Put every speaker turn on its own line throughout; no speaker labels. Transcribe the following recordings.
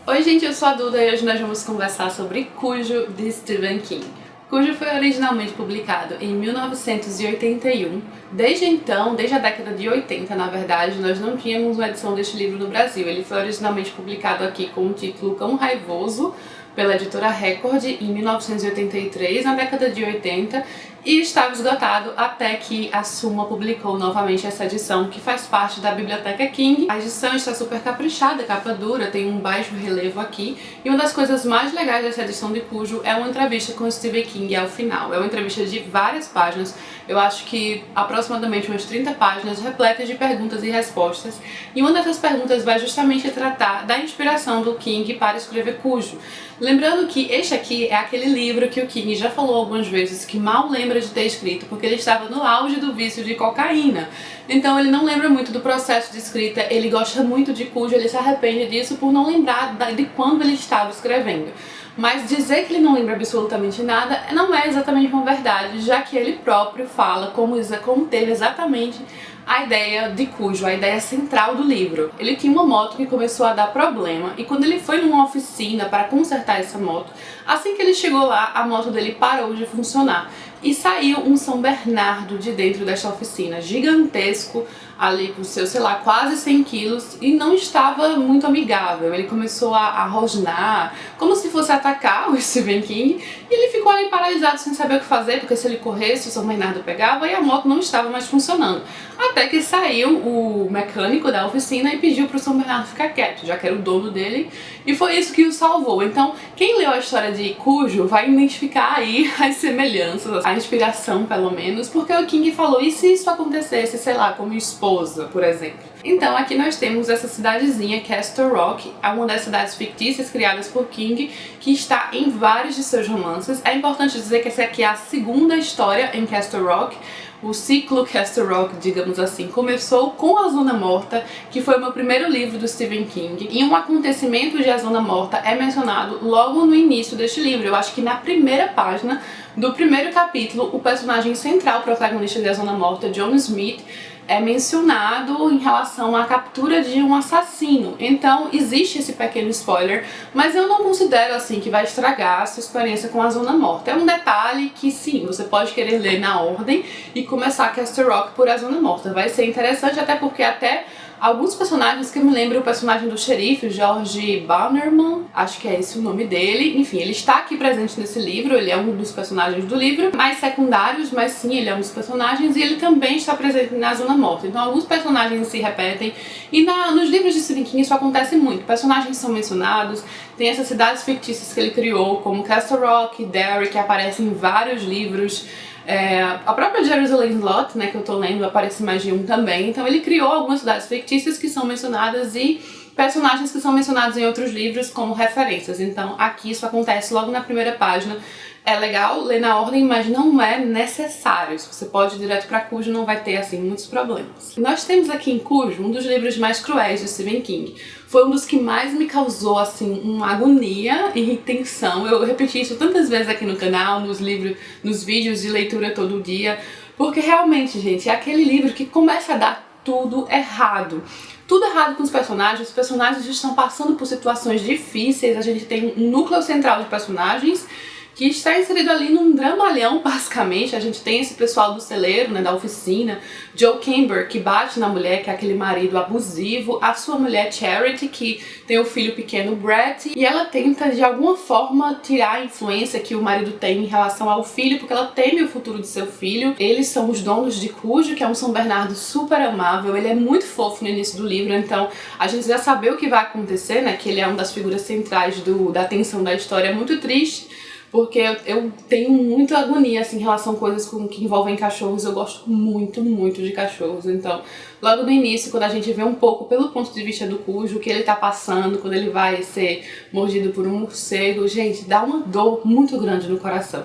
Oi gente, eu sou a Duda e hoje nós vamos conversar sobre Cujo, de Stephen King. Cujo foi originalmente publicado em 1981. Desde então, desde a década de 80, na verdade, nós não tínhamos uma edição deste livro no Brasil. Ele foi originalmente publicado aqui com o título Cão Raivoso, pela editora Record, em 1983, na década de 80, e estava esgotado até que a Suma publicou novamente essa edição, que faz parte da Biblioteca King. A edição está super caprichada, capa dura, tem um baixo relevo aqui, e uma das coisas mais legais dessa edição de Cujo é uma entrevista com o Stephen King ao final. É uma entrevista de várias páginas, eu acho que aproximadamente umas 30 páginas, repletas de perguntas e respostas, e uma dessas perguntas vai justamente tratar da inspiração do King para escrever Cujo. Lembrando que este aqui é aquele livro que o King já falou algumas vezes que mal lembra de ter escrito, porque ele estava no auge do vício de cocaína. Então ele não lembra muito do processo de escrita, ele gosta muito de Cujo, ele se arrepende disso por não lembrar de quando ele estava escrevendo. Mas dizer que ele não lembra absolutamente nada não é exatamente uma verdade, já que ele próprio fala como teve exatamente a ideia de Cujo, a ideia central do livro. Ele tinha uma moto que começou a dar problema e quando ele foi numa oficina para consertar essa moto, assim que ele chegou lá, a moto dele parou de funcionar e saiu um São Bernardo de dentro desta oficina, gigantesco, ali com seus, sei lá, quase 100 quilos, e não estava muito amigável. Ele começou a rosnar, como se fosse atacar o Stephen King, e ele ficou ali paralisado sem saber o que fazer, porque se ele corresse, o São Bernardo pegava e a moto não estava mais funcionando. Até que saiu o mecânico da oficina e pediu para o São Bernardo ficar quieto, já que era o dono dele, e foi isso que o salvou. Então, quem leu a história de Cujo vai identificar aí as semelhanças, a inspiração pelo menos, porque o King falou, e se isso acontecesse, sei lá, com minha esposa, por exemplo? Então aqui nós temos essa cidadezinha, Castle Rock, é uma das cidades fictícias criadas por King, que está em vários de seus romances. É importante dizer que essa aqui é a segunda história em Castle Rock. O ciclo Castle Rock, digamos assim, começou com A Zona Morta, que foi o meu primeiro livro do Stephen King. E um acontecimento de A Zona Morta é mencionado logo no início deste livro. Eu acho que na primeira página do primeiro capítulo, o personagem central, protagonista de A Zona Morta, John Smith, é mencionado em relação à captura de um assassino. Então existe esse pequeno spoiler, mas eu não considero assim que vai estragar a sua experiência com A Zona Morta. É um detalhe que sim, você pode querer ler na ordem e começar Castle Rock por A Zona Morta. Vai ser interessante, até porque até alguns personagens que eu me lembro, o personagem do xerife, George Bannerman, acho que é esse o nome dele. Enfim, ele está aqui presente nesse livro, ele é um dos personagens do livro, mais secundários, mas sim, ele é um dos personagens, e ele também está presente na Zona Morta. Então alguns personagens se repetem, e nos livros de Stephen King isso acontece muito. Personagens são mencionados, tem essas cidades fictícias que ele criou, como Castle Rock, Derry, que aparecem em vários livros. A própria Jerusalem Lot, né, que eu tô lendo, aparece mais de um também. Então ele criou algumas cidades fictícias que são mencionadas e personagens que são mencionados em outros livros como referências. Então aqui isso acontece logo na primeira página. É legal ler na ordem, mas não é necessário. Se você pode ir direto para Cujo, não vai ter assim muitos problemas. Nós temos aqui em Cujo um dos livros mais cruéis de Stephen King. Foi um dos que mais me causou assim uma agonia e tensão. Eu repeti isso tantas vezes aqui no canal, nos vídeos de leitura todo dia, porque realmente, gente, é aquele livro que começa a dar tudo errado. Tudo errado com os personagens estão passando por situações difíceis, a gente tem um núcleo central de personagens que está inserido ali num dramalhão, basicamente. A gente tem esse pessoal do celeiro, né, da oficina, Joe Camber, que bate na mulher, que é aquele marido abusivo, a sua mulher Charity, que tem o filho pequeno Brett, e ela tenta de alguma forma tirar a influência que o marido tem em relação ao filho, porque ela teme o futuro de seu filho. Eles são os donos de Cujo, que é um São Bernardo super amável, ele é muito fofo no início do livro, então a gente já sabe o que vai acontecer, né, que ele é uma das figuras centrais da tensão da história. É muito triste, porque eu tenho muita agonia assim, em relação a coisas que envolvem cachorros. Eu gosto muito, muito de cachorros. Então, logo no início, quando a gente vê um pouco pelo ponto de vista do Cujo, o que ele tá passando, quando ele vai ser mordido por um morcego, gente, dá uma dor muito grande no coração.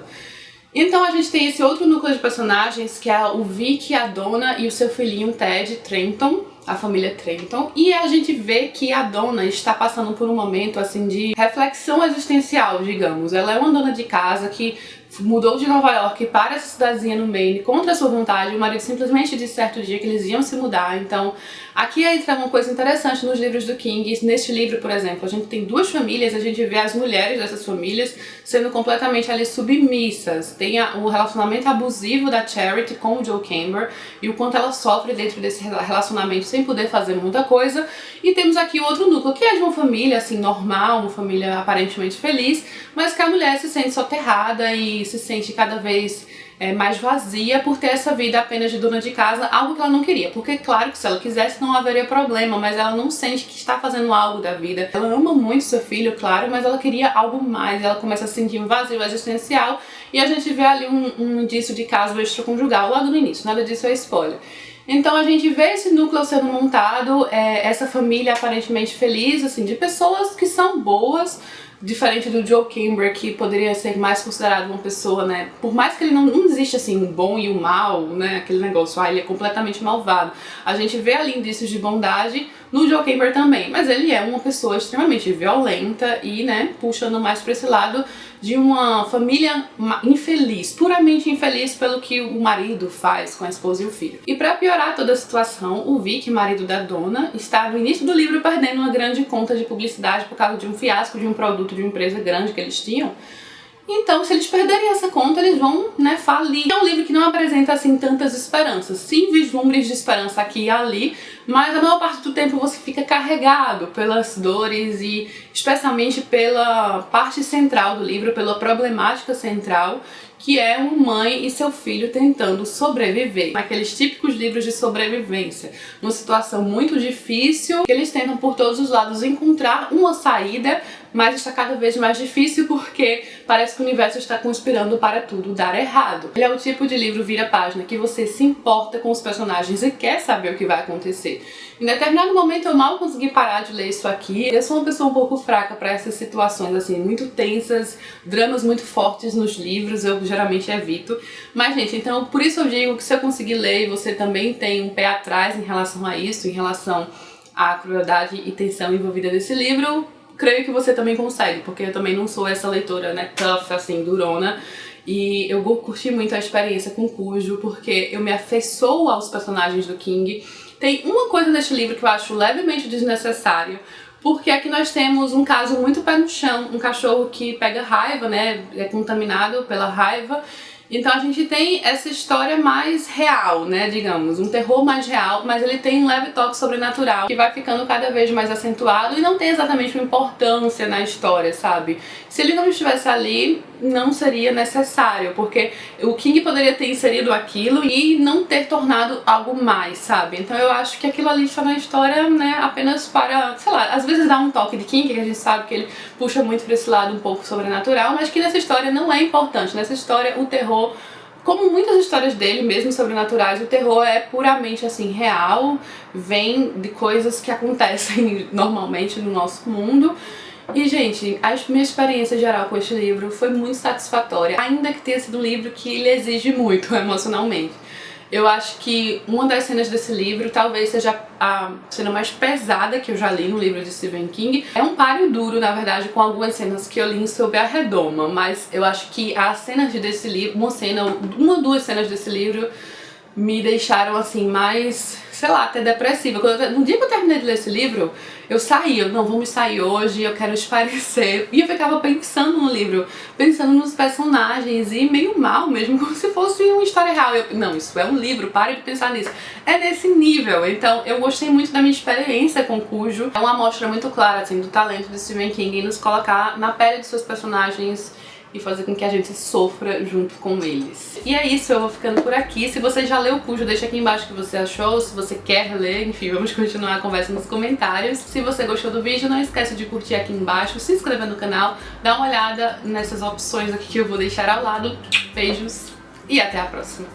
Então a gente tem esse outro núcleo de personagens, que é o Vic, a Donna e o seu filhinho Ted Trenton, a família Trenton, e a gente vê que a Donna está passando por um momento assim de reflexão existencial, digamos. Ela é uma dona de casa que mudou de Nova York para essa cidadezinha no Maine contra a sua vontade. O marido simplesmente disse certo dia que eles iam se mudar. Então aqui entra uma coisa interessante nos livros do King. Neste livro, por exemplo, a gente tem duas famílias, a gente vê as mulheres dessas famílias sendo completamente ali submissas. Tem o relacionamento abusivo da Charity com o Joe Camber e o quanto ela sofre dentro desse relacionamento sem poder fazer muita coisa. E temos aqui outro núcleo, que é de uma família assim normal, uma família aparentemente feliz, mas que a mulher se sente soterrada e se sente cada vez mais vazia por ter essa vida apenas de dona de casa, algo que ela não queria, porque claro que se ela quisesse não haveria problema, mas ela não sente que está fazendo algo da vida. Ela ama muito seu filho, claro, mas ela queria algo mais, ela começa a sentir um vazio existencial e a gente vê ali um indício de caso extraconjugal logo no início, nada disso é spoiler. Então a gente vê esse núcleo sendo montado, essa família aparentemente feliz, assim, de pessoas que são boas, diferente do Joe Camber, que poderia ser mais considerado uma pessoa, né, por mais que ele não existe assim, o bom e o mal, né, aquele negócio, ele é completamente malvado. A gente vê ali indícios de bondade no Joe Camber também, mas ele é uma pessoa extremamente violenta e, né, puxando mais pra esse lado de uma família infeliz, puramente infeliz pelo que o marido faz com a esposa e o filho. E pra piorar toda a situação, o Vic, marido da dona, está no início do livro perdendo uma grande conta de publicidade por causa de um fiasco de um produto de uma empresa grande que eles tinham. Então, se eles perderem essa conta, eles vão, né, falir. É um livro que não apresenta, assim, tantas esperanças. Sim, vislumbres de esperança aqui e ali, mas a maior parte do tempo você fica carregado pelas dores e especialmente pela parte central do livro, pela problemática central, que é uma mãe e seu filho tentando sobreviver. Aqueles típicos livros de sobrevivência. Uma situação muito difícil, que eles tentam por todos os lados encontrar uma saída, mas está cada vez mais difícil porque parece que o universo está conspirando para tudo dar errado. Ele é o tipo de livro vira-página que você se importa com os personagens e quer saber o que vai acontecer. Em determinado momento eu mal consegui parar de ler isso aqui. Eu sou uma pessoa um pouco fraca para essas situações assim, muito tensas, dramas muito fortes nos livros, eu geralmente evito. Mas gente, então por isso eu digo que se eu conseguir ler e você também tem um pé atrás em relação a isso, em relação à crueldade e tensão envolvida nesse livro, creio que você também consegue, porque eu também não sou essa leitora, né, tough, assim, durona. E eu curti muito a experiência com Cujo, porque eu me afeiçoo aos personagens do King. Tem uma coisa neste livro que eu acho levemente desnecessário, porque aqui nós temos um caso muito pé no chão, um cachorro que pega raiva, né, é contaminado pela raiva. Então a gente tem essa história mais real, né, digamos, um terror mais real, mas ele tem um leve toque sobrenatural que vai ficando cada vez mais acentuado e não tem exatamente uma importância na história, sabe? Se ele não estivesse ali, não seria necessário, porque o King poderia ter inserido aquilo e não ter tornado algo mais, sabe? Então eu acho que aquilo ali está na história, né, apenas para, sei lá, às vezes dá um toque de King, que a gente sabe que ele puxa muito pra esse lado um pouco sobrenatural, mas que nessa história não é importante. Nessa história o terror, como muitas histórias dele, mesmo sobrenaturais, o terror é puramente assim real, vem de coisas que acontecem normalmente no nosso mundo. E gente, a minha experiência geral com este livro foi muito satisfatória, ainda que tenha sido um livro que ele exige muito emocionalmente. Eu acho que uma das cenas desse livro talvez seja a cena mais pesada que eu já li no livro de Stephen King. É um páreo duro, na verdade, com algumas cenas que eu li sobre a redoma, mas eu acho que as cenas desse livro, uma ou duas cenas desse livro me deixaram assim mais, sei lá, até depressiva. No dia que eu terminei de ler esse livro, eu saí, não, vamos sair hoje, eu quero espairecer. E eu ficava pensando no livro, pensando nos personagens e meio mal mesmo, como se fosse uma história real. Não, isso é um livro, pare de pensar nisso. É nesse nível. Então eu gostei muito da minha experiência com Cujo. É uma amostra muito clara assim, do talento de Stephen King em nos colocar na pele de seus personagens e fazer com que a gente sofra junto com eles. E é isso, eu vou ficando por aqui. Se você já leu Cujo, deixa aqui embaixo o que você achou, se você quer ler, enfim, vamos continuar a conversa nos comentários. Se você gostou do vídeo, não esquece de curtir aqui embaixo, se inscrever no canal, dar uma olhada nessas opções aqui que eu vou deixar ao lado. Beijos e até a próxima!